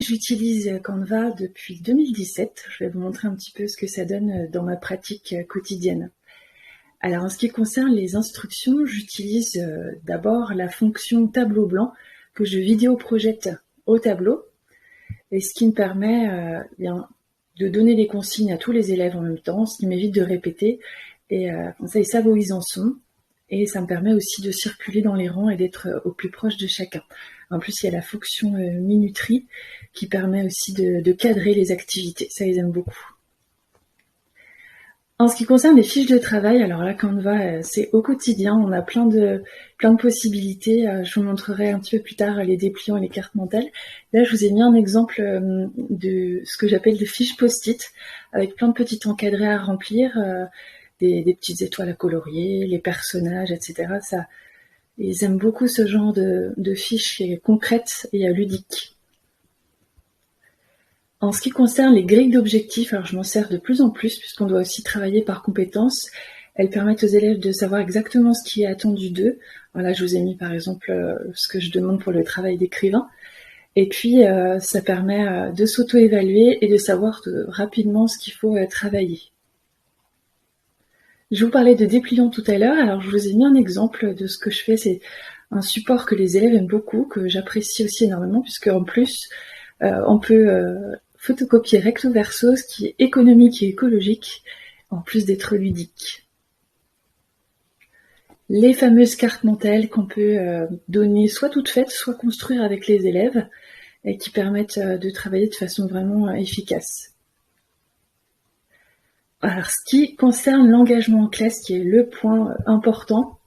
j'utilise Canva depuis 2017. Je vais vous montrer un petit peu ce que ça donne dans ma pratique quotidienne. Alors en ce qui concerne les instructions, j'utilise d'abord la fonction tableau blanc que je vidéo-projette au tableau, et ce qui me permet de donner les consignes à tous les élèves en même temps, ce qui m'évite de répéter, et comme ça ils savent où ils en sont, et ça me permet aussi de circuler dans les rangs et d'être au plus proche de chacun. En plus, il y a la fonction minuterie qui permet aussi de cadrer les activités, ça ils aiment beaucoup. En ce qui concerne les fiches de travail, alors là, Canva, c'est au quotidien, on a plein de possibilités. Je vous montrerai un petit peu plus tard les dépliants et les cartes mentales. Là, je vous ai mis un exemple de ce que j'appelle des fiches post-it, avec plein de petits encadrés à remplir, des petites étoiles à colorier, les personnages, etc. Ça, ils aiment beaucoup ce genre de fiches concrètes et ludiques. En ce qui concerne les grilles d'objectifs, alors je m'en sers de plus en plus puisqu'on doit aussi travailler par compétences. Elles permettent aux élèves de savoir exactement ce qui est attendu d'eux. Voilà, je vous ai mis par exemple ce que je demande pour le travail d'écrivain. Et puis ça permet de s'auto-évaluer et de savoir rapidement ce qu'il faut travailler. Je vous parlais de dépliant tout à l'heure, alors je vous ai mis un exemple de ce que je fais. C'est un support que les élèves aiment beaucoup, que j'apprécie aussi énormément, puisque en plus on peut photocopier recto verso, ce qui est économique et écologique, en plus d'être ludique. Les fameuses cartes mentales qu'on peut donner soit toutes faites, soit construire avec les élèves, et qui permettent de travailler de façon vraiment efficace. Alors, ce qui concerne l'engagement en classe, qui est le point important,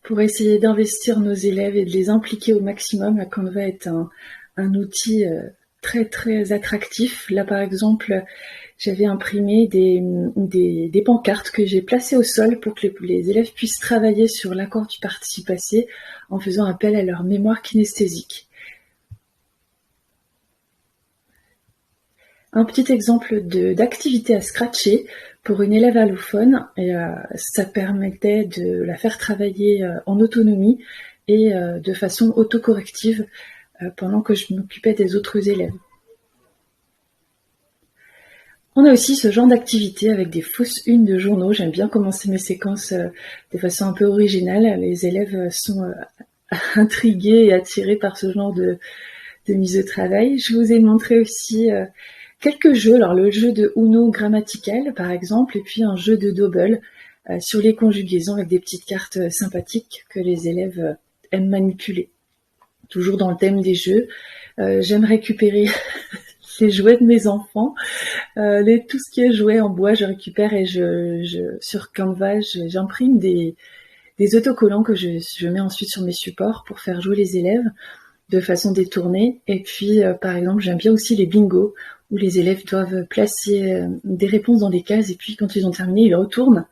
pour essayer d'investir nos élèves et de les impliquer au maximum, Canva est un outil très très attractif. Là par exemple, j'avais imprimé des pancartes que j'ai placées au sol pour que les élèves puissent travailler sur l'accord du participe passé en faisant appel à leur mémoire kinesthésique. Un petit exemple d'activité à scratcher pour une élève allophone, et ça permettait de la faire travailler en autonomie et de façon autocorrective pendant que je m'occupais des autres élèves. On a aussi ce genre d'activité avec des fausses unes de journaux. J'aime bien commencer mes séquences de façon un peu originale. Les élèves sont intrigués et attirés par ce genre de mise au travail. Je vous ai montré aussi quelques jeux. Alors le jeu de Uno grammatical par exemple, et puis un jeu de Dobble sur les conjugaisons avec des petites cartes sympathiques que les élèves aiment manipuler. Toujours dans le thème des jeux, j'aime récupérer les jouets de mes enfants, tout ce qui est jouets en bois, je récupère et sur Canva, j'imprime des autocollants que je mets ensuite sur mes supports pour faire jouer les élèves de façon détournée. Et puis, par exemple, j'aime bien aussi les bingos, où les élèves doivent placer des réponses dans des cases, et puis quand ils ont terminé, ils retournent,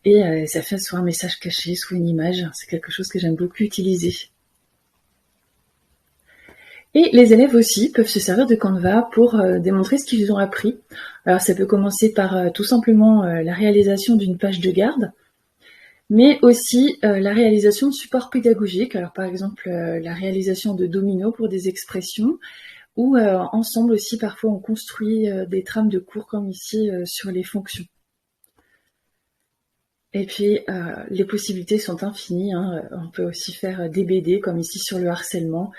et ça fait soit un message caché, soit une image. C'est quelque chose que j'aime beaucoup utiliser. Et les élèves aussi peuvent se servir de Canva pour démontrer ce qu'ils ont appris. Alors ça peut commencer par tout simplement la réalisation d'une page de garde, mais aussi la réalisation de supports pédagogiques. Alors par exemple la réalisation de dominos pour des expressions, ou ensemble aussi parfois on construit des trames de cours comme ici sur les fonctions. Et puis les possibilités sont infinies, hein. On peut aussi faire des BD comme ici sur le harcèlement,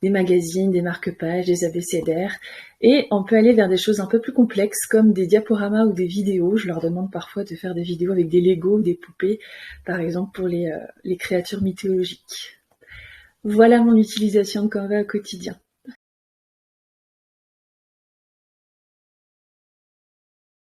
des magazines, des marque-pages, des abécédaires, et on peut aller vers des choses un peu plus complexes comme des diaporamas ou des vidéos. Je leur demande parfois de faire des vidéos avec des Legos ou des poupées, par exemple pour les créatures mythologiques. Voilà mon utilisation de Canva au quotidien.